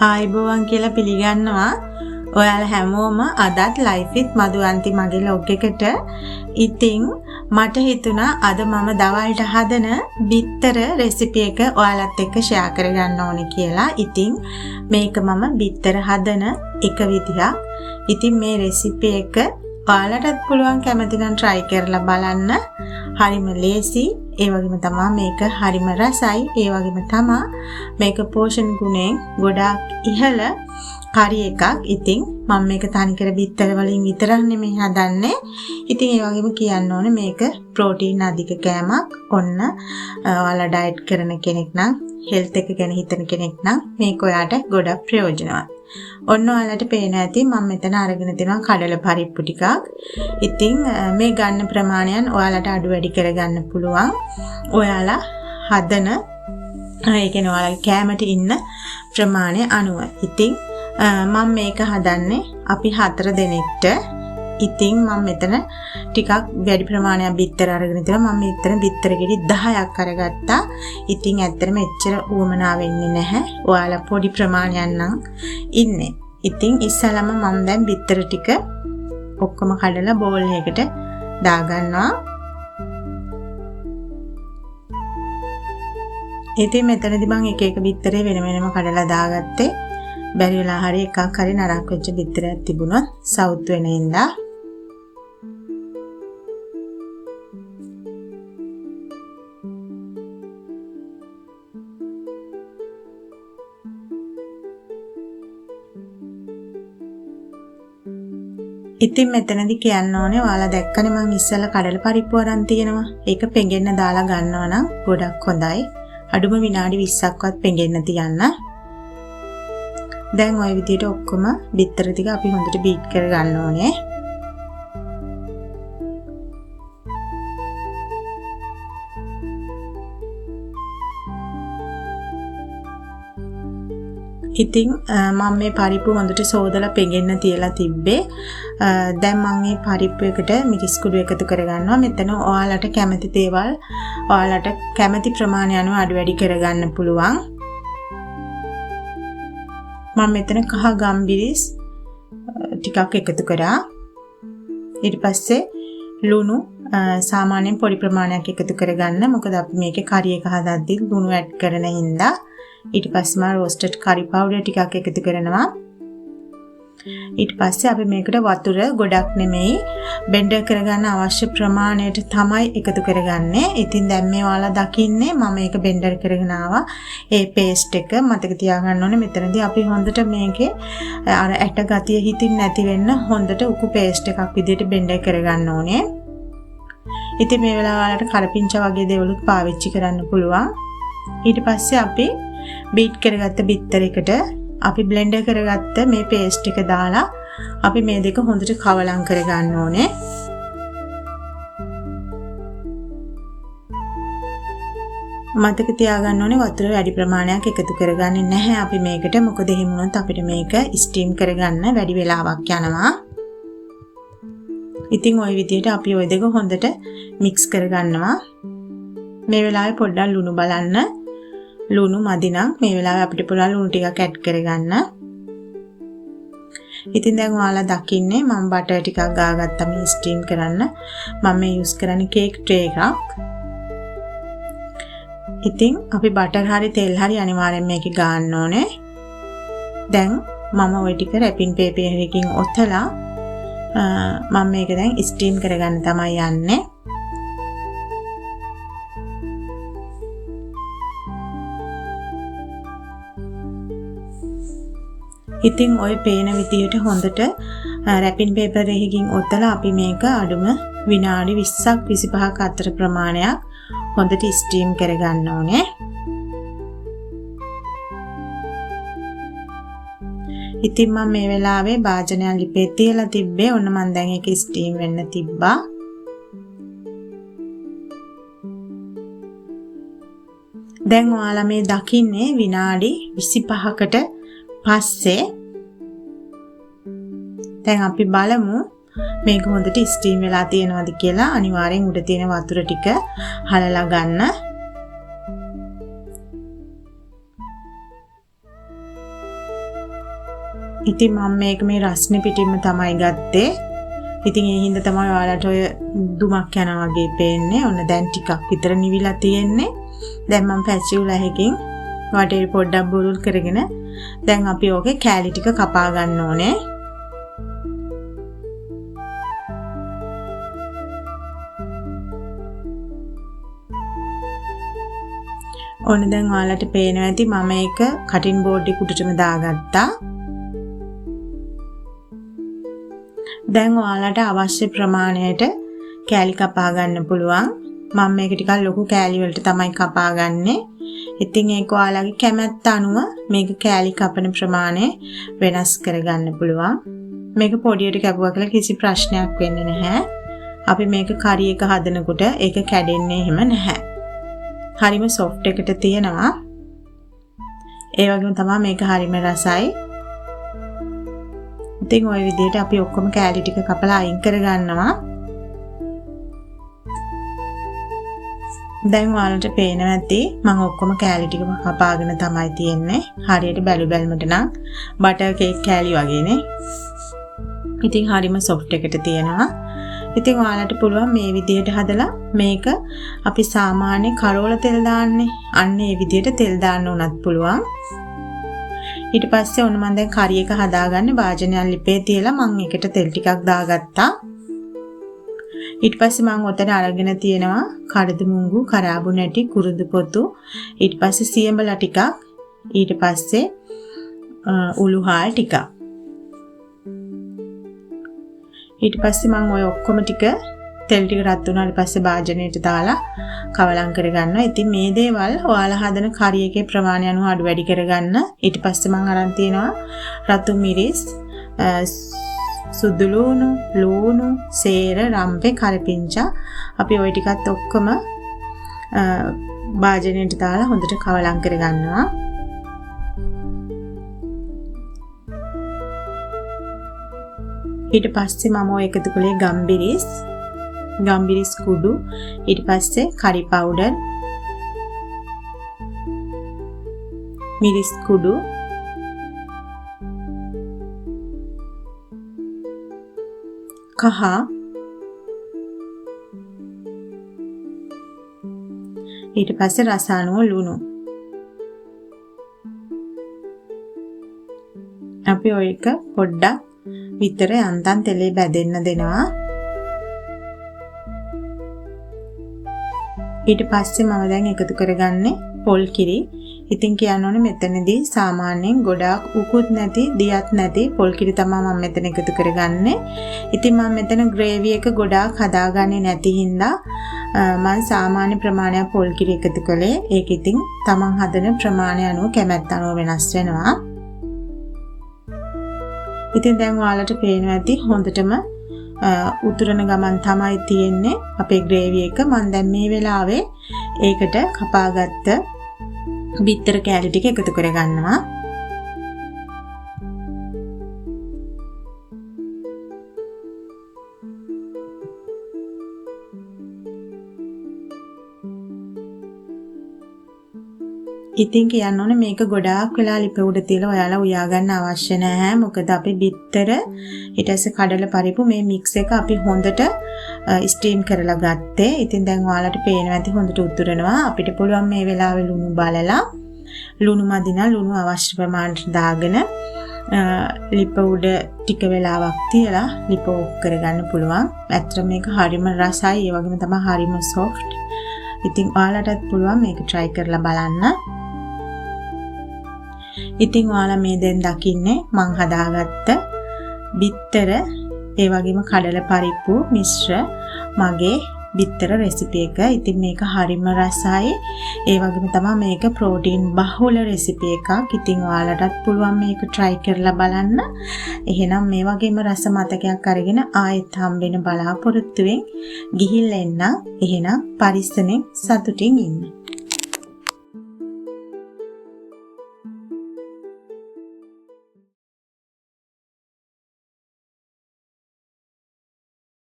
ආයිබෝවන් කියලා පිළිගන්නවා. ඔයාලා හැමෝම අදත් ලයිෆ් විත් මధుවන්ති මගේ ලොග් එකට. ඉතින් මට හිතුණා අද මම දවල්ට හදන බිත්තර රෙසිපි එක ඔයාලත් එක්ක ෂෙයා කරගන්න ඕනේ කියලා. ඉතින් මේක මම බිත්තර හදන එක විදිහක්. ඉතින් මේ රෙසිපි එක ඔයාලටත් පුළුවන් කැමති නම් try කරලා බලන්න. හරිම ලේසි. ඒ වගේම තමයි මේක හරිම රසයි. ඒ වගේම තමයි මේක පෝෂණ ගුණයෙන් ගොඩාක් ඉහළ කරි එකක්. ඉතින් මම මේක තනිකර බිත්තර වලින් විතරක් නෙමෙයි හදන්නේ. ඉතින් ඒ වගේම කියන්න ඕනේ මේක ප්‍රෝටීන් අධික කෑමක්. ඔන්න ඔයාලා ඩයට් කරන කෙනෙක් නම් හෙල්ත් එක ගැන හිතන කෙනෙක් නම් මේක ඔයාට ගොඩක් ප්‍රයෝජනවත්. ඔන්න ඔයාලට පේන ඇති මම මෙතන අරගෙන තිනවා කඩල පරිප්පු ටිකක්. ඉතින් මේ ගන්න ප්‍රමාණයන් ඔයාලට අඩු වැඩි කරගන්න පුළුවන්. ඔයාලා හදන ඒ කියන්නේ ඔයාලගේ කැමට ඉන්න ප්‍රමාණය අනුව. ඉතින් මම මේක හදන්නේ අපි 4 දෙනෙක්ට. ඉතින් මම මෙතන ටිකක් වැඩි ප්‍රමාණයක් බිත්තර අරගෙන තිනවා. මම මෙතන බිත්තර ගෙඩි 10ක් අරගත්තා. ඉතින් ඇත්තටම එච්චර උවමනා වෙන්නේ නැහැ. ඔයාලා පොඩි ප්‍රමාණයක් නම් ඉන්නේ. ඉතින් ඉස්සලම මම දැන් බිත්තර ටික ඔක්කොම කඩලා බෝල් එකකට දාගන්නවා. ඉතින් මෙතනදී මම එක එක බිත්තරේ වෙන වෙනම කඩලා දාගත්තේ. බැරි වෙලා හරි එකක් හරි නරක් වෙච්ච බිත්තරයක් තිබුණොත් සවුත් වෙන ඉඳා. ඉතින් මෙතනදී කියන්න ඕනේ ඔයාලා දැක්කනේ මම ඉස්සෙල්ලා කඩල පරිප්පු අරන් තියෙනවා. ඒක පෙඟෙන්න දාලා ගන්නවා නම් ගොඩක් හොඳයි. අඩුම විනාඩි 20ක්වත් පෙඟෙන්න තියන්න. දැන් ওই විදිහට ඔක්කොම බිත්තර ටික අපි හොඳට බීට් කර ගන්න ඕනේ. ඉතින් මම මේ පරිප්පු හොඳට සෝදලා පෙඟෙන්න තියලා තිබ්බේ. දැන් මම මේ පරිප්පු එකට මිරිස් කුඩු එකතු කරගන්නවා. මෙතන ඔයාලට කැමති දේවල් ඔයාලට කැමති ප්‍රමාණය අනුව අඩු වැඩි කරගන්න පුළුවන්. මම මෙතන කහ ගම්බිරිස් ටිකක් එකතු කරා. ඊට පස්සේ ලුණු සාමාන්‍යයෙන් පොඩි ප්‍රමාණයක් එකතු කරගන්න. මොකද අපි මේකේ කරි එක හදද්දි ලුණු ඇඩ් කරන හින්දා. ඊට පස්සේ මම රෝස්ටඩ් කරි පවුඩර් ටිකක් එකතු කරනවා. ඊට පස්සේ අපි මේකට වතුර ගොඩක් නෙමෙයි බෙන්ඩර් කරගන්න අවශ්‍ය ප්‍රමාණයට තමයි එකතු කරගන්නේ. ඉතින් දැන් මේ ඔයාලා දකින්නේ මම මේක බෙන්ඩර් කරගෙන ආවා. ඒ පේස්ට් එක මතක තියාගන්න ඕනේ. මෙතනදී අපි හොඳට මේකේ අර ඇට ගතිය හිතින් නැති වෙන්න හොඳට උකු පේස්ට් එකක් විදිහට බෙන්ඩර් කරගන්න ඕනේ. ඉතින් මේ වෙලාව වලට කරපිංචා වගේ දේවලුත් පාවිච්චි කරන්න පුළුවන්. ඊට පස්සේ අපි බීට් කරගත්ත බිත්තරයකට අපි බ්ලෙන්ඩර් කරගත්ත මේ පේස්ට් එක දාලා අපි මේ දෙක හොඳට කවලම් කරගන්න ඕනේ. මතක තියාගන්න ඕනේ වතුර වැඩි ප්‍රමාණයක් එකතු කරගන්නේ නැහැ අපි මේකට. මොකද එහෙම වුණොත් අපිට මේක ස්ටීම් කරගන්න වැඩි වෙලාවක් යනවා. ඉතින් ওই විදිහට අපි ওই දෙක හොඳට මික්ස් කරගන්නවා. මේ වෙලාවේ පොඩ්ඩක් ලුණු බලන්න. ලුණු මදි නම් මේ වෙලාවේ අපිට පුළුවන් ලුණු ටිකක් ඇඩ් කරගන්න. ඉතින් දැන් ඔයාලා දකින්නේ මම බටර් ටිකක් ගාගත්තා මේ ස්ටීම් කරන්න. මම මේ යූස් කරන්නේ කේක් ට්‍රේ එකක්. ඉතින් අපි බටර් හරි තෙල් හරි අනිවාර්යෙන් මේකේ ගාන්න ඕනේ. දැන් මම ওই ටික රැපින් පේපර් එකකින් ඔතලා මම මේක දැන් ස්ටීම් කරගන්න තමයි යන්නේ. ඉතින් ওই පේන විදියට හොඳට රැපින් පේපර් එකකින් ඔතලා අපි මේක අඩුම විනාඩි 20ක් 25ක් අතර ප්‍රමාණයක් හොඳට ස්ටීම් කරගන්න ඕනේ. ඉතින් මම මේ වෙලාවේ භාජනයක් ලිපේ තියලා තිබ්බේ. ඔන්න මම දැන් ඒක ස්ටීම් වෙන්න තිබ්බා. දැන් ඔයාලා මේ දකින්නේ විනාඩි 25කට පස්සේ. දැන් අපි බලමු මේක හොඳට ස්ටීම් වෙලා තියෙනවද කියලා. අනිවාර්යෙන් උඩ තියෙන වතුර ටික හලලා ගන්න. ඉතින් මම මේක මේ රස්නේ පිටින්ම තමයි ගත්තේ. ඉතින් ඒ හින්දා තමයි ඔයාලට ඔය දුමක් යනවා වගේ පේන්නේ. ඔන්න දැන් ටිකක් විතර නිවිලා තියෙන්නේ. දැන් මම පැචිවුලහකින් වටේ පොඩ්ඩක් බුරුල් කරගෙන දැන් අපි ඕකේ කෑලි ටික කපා ගන්න ඕනේ. ඔන්න දැන් ඔයාලට පේනවා ඇති මම ඒක කටින් බෝඩ් එක උඩටම දාගත්තා. දැන් ඔයාලට අවශ්‍ය ප්‍රමාණයට කෑලි කපා ගන්න පුළුවන්. මම මේක ටිකක් ලොකු කෑලි වලට තමයි කපා ගන්නෙ. ඉතින් ඒක ඔයාලගේ කැමැත්ත අනුව මේක කෑලි කපන ප්‍රමාණය වෙනස් කරගන්න පුළුවන්. මේක පොඩියට කැපුවා කියලා කිසි ප්‍රශ්නයක් වෙන්නේ නැහැ. අපි මේක කරි එක හදනකොට ඒක කැඩෙන්නේ එහෙම නැහැ. හරිම සොෆ්ට් එකට තියෙනවා. ඒ වගේම තමයි මේක හරිම රසයි. ඉතින් ওই විදිහට අපි ඔක්කොම කෑලි ටික කපලා අයින් කරගන්නවා. දැන් ඔයාලට පේනවා ඇති මම ඔක්කොම කෑලි ටික කපාගෙන තමයි තියෙන්නේ. හරියට බැලු බැලමට නම් බටර් කේක් කෑලි වගේනේ. ඉතින් හරිම සොෆ්ට් එකට තියෙනවා. ඉතින් ඔයාලට පුළුවන් මේ විදිහට හදලා මේක අපි සාමාන්‍ය කරෝල තෙල් දාන්නේ. අන්න ඒ විදිහට තෙල් දාන්න උනත් පුළුවන්. ඊට පස්සේ ඔන්න මම දැන් කරි එක හදාගන්න වාජනයක් ලිපේ තියලා මම ඒකට තෙල් ටිකක් දාගත්තා. ඊට පස්සේ මම ඔතන අරගෙන තියෙනවා කඩදු මුංගු, කරාබු නැටි, කුරුඳු පොතු, ඊට පස්සේ සියඹලා ටිකක්, ඊට පස්සේ උළුහාල් ටිකක්. ඊට පස්සේ මම ඔය ඔක්කොම ටික තෙල් ටික රත් වුණාට පස්සේ භාජනයට දාලා කවලම් කරගන්නවා. ඉතින් මේ දේවල් ඔයාලා හදන කරි එකේ ප්‍රමාණය අනුව අඩු වැඩි කරගන්න. ඊට පස්සේ මම අරන් තියෙනවා රතු මිරිස්, සුදු ලුණු, සේර, රම්පේ, කරපිංචා. අපි ওই ටිකත් ඔක්කොම භාජනයට දාලා හොඳට කවලම් කරගන්නවා. ඊට පස්සේ මම ඔය එකතු කළේ ගම්බිරිස් කුඩු, ඊට පස්සේ කරි පවුඩර්, මිරිස් කුඩු, කහ, ඊට පස්සේ රස අනුව ලුණු. අපි ඔය එක පොඩ්ඩක් විතර යන්තම් තෙලේ බැදෙන්න දෙනවා. ඊට පස්සේ මම දැන් එකතු කරගන්නේ පොල් කිරි. ඉතින් කියන්න ඕනේ මෙතනදී සාමාන්‍යයෙන් ගොඩාක් උකුත් නැති, දියත් නැති පොල් කිරි තමයි මම මෙතන එකතු කරගන්නේ. ඉතින් මම මෙතන ග්‍රේවි එක ගොඩාක් හදාගන්නේ නැති හින්දා මම සාමාන්‍ය ප්‍රමාණයක් පොල් කිරි එකතු කළේ. ඒක ඉතින් තමන් හදන ප්‍රමාණය අනුව කැමැත්ත අනුව වෙනස් වෙනවා. ඉතින් දැන් ඔයාලට පේනවා ඇති හොඳටම උතුරන ගමන් තමයි තියෙන්නේ අපේ ග්‍රේවි එක. මම දැන් මේ වෙලාවේ ඒකට කපාගත්ත බිත්තර කෑලි ටික එකතු කරගන්නවා. ඉතින් කියන්න ඕනේ මේක ගොඩාක් වෙලා ලිප උඩ තියලා ඔයාලා උයා ගන්න අවශ්‍ය නැහැ. මොකද අපි බිත්තර ඊට පස්සේ කඩල පරිප්පු මේ මික්ස් එක අපි හොඳට ස්ටීම් කරලා ගත්තේ. ඉතින් දැන් ඔයාලට පේනවා ඇති හොඳට උතුරනවා. අපිට පුළුවන් මේ වෙලාවේ ලුණු බලලා ලුණු මදි නම් ලුණු අවශ්‍ය ප්‍රමාණයට දාගෙන ලිප උඩ ටික වෙලාවක් තියලා ලිප ඕෆ් කරගන්න පුළුවන්. ඇත්තට මේක හරිම රසයි. ඒ වගේම තමයි හරිම සොෆ්ට්. ඉතින් ඔයාලටත් පුළුවන් මේක try කරලා බලන්න. ඉතින් ඔයාලා මේ දැන් දකින්නේ මං හදාගත්ත බිත්තර ඒ වගේම කඩල පරිප්පු මිශ්‍ර මගේ බිත්තර රෙසිපි එක. ඉතින් මේක හරිම රසයි. ඒ වගේම තමයි මේක ප්‍රෝටීන් බහුල රෙසිපි එකක්. ඉතින් ඔයාලටත් පුළුවන් මේක try කරලා බලන්න. එහෙනම් මේ වගේම රස මතකයක් අරගෙන ආයෙත් හම්බෙන බලාපොරොත්තුවෙන් ගිහිල්ලා එන්න. එහෙනම් පරිස්සමෙන් සතුටින් ඉන්න.